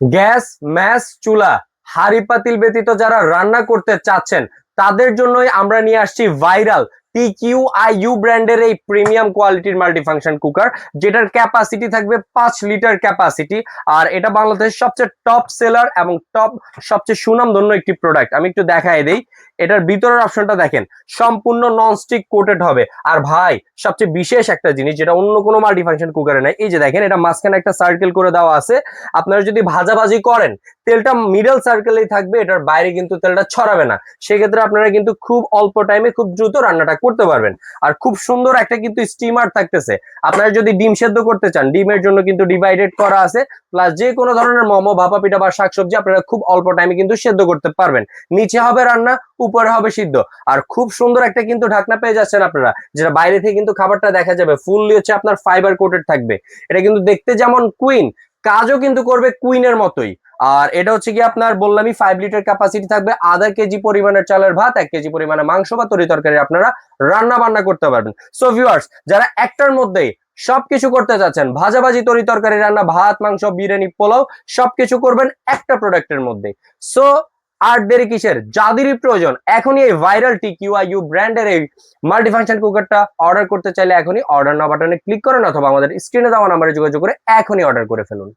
Gas, mass, চুলা, হাঁড়ি পাতিল ব্যতীত যারা রান্না করতে চাচ্ছেন তাদের জন্যই আমরা নিয়ে আসছি ভাইরাল TQIU ব্র্যান্ডের এই প্রিমিয়াম কোয়ালিটির মাল্টিফাংশন কুকার, যেটার ক্যাপাসিটি থাকবে 5 লিটার ক্যাপাসিটি। আর এটা বাংলাদেশের সবচেয়ে টপ সেলার এবং সবচেয়ে সুনামধন্য একটি প্রোডাক্ট। আমি একটু দেখাই দেই। এটার ভিতরের অপশনটা দেখেন, সম্পূর্ণ ননস্টিক কোটেড হবে। আর ভাই, সবচেয়ে বিশেষ একটা জিনিস যেটা অন্য কোনো মাল্টিফাংশন কুকারে নাই, এই যে দেখেন, এটা মাঝখানে একটা সার্কেল করে দেওয়া আছে। আপনারা যদি ভাজাভাজি করেন, তেলটা মিডল সার্কেলেই থাকবে, এটার বাইরে কিন্তু তেলটা ছড়াবে না। সেক্ষেত্রে আপনারা কিন্তু খুব অল্প টাইমে খুব দ্রুত রান্নাটা করতে পারবেন। আর খুব সুন্দর একটা কিন্তু স্টিমার থাকতেছে। আপনারা যদি ডিম সেদ্ধ করতে চান, ডিমের জন্য কিন্তু ডিভাইডেড করা আছে। প্লাস যে কোনো ধরনের মোমো, ভাপা পিঠা বা শাকসবজি আপনারা খুব অল্প টাইমে কিন্তু সেদ্ধ করতে পারবেন। নিচে হবে রান্না, উপরে হবে সিদ্ধ। আর খুব সুন্দর একটা কিন্তু ঢাকনা পেয়ে যাচ্ছেন আপনারা, যেটা বাইরে থেকে কিন্তু খাবারটা দেখা যাবে। ফুললি হচ্ছে আপনার ফাইবার কোটেড থাকবে। এটা কিন্তু দেখতে যেমন কুইন, কাজও কিন্তু করবে কুইনের মতোই। আর এটা হচ্ছে কি আপনার বললামই 5 লিটার ক্যাপাসিটি থাকবে। আধা কেজি পরিমাণের চালের ভাত, 1 কেজি পরিমাণে মাংস বা তরি তরকারি আপনারা রান্না বান্না করতে পারবেন। সো ভিউয়ার্স, যারা একটার মধ্যেই সবকিছু করতে চাচ্ছেন, ভাজাভাজি, তরি তরকারি রান্না, ভাত, মাংস, বিরিয়ানি, পোলাও, সবকিছু করবেন একটা প্রোডাক্টের মধ্যে। সো আর দেরি কিসের? যাদেরই প্রয়োজন এখনই এই ভাইরাল TQIU ব্র্যান্ডের এই মাল্টিফাংশন কুকারটা অর্ডার করতে চাইলে এখনই অর্ডার নাও বাটনে ক্লিক করেন, অথবা আমাদের স্ক্রিনে দেওয়া নাম্বারে যোগাযোগ করে এখনই অর্ডার করে ফেলুন।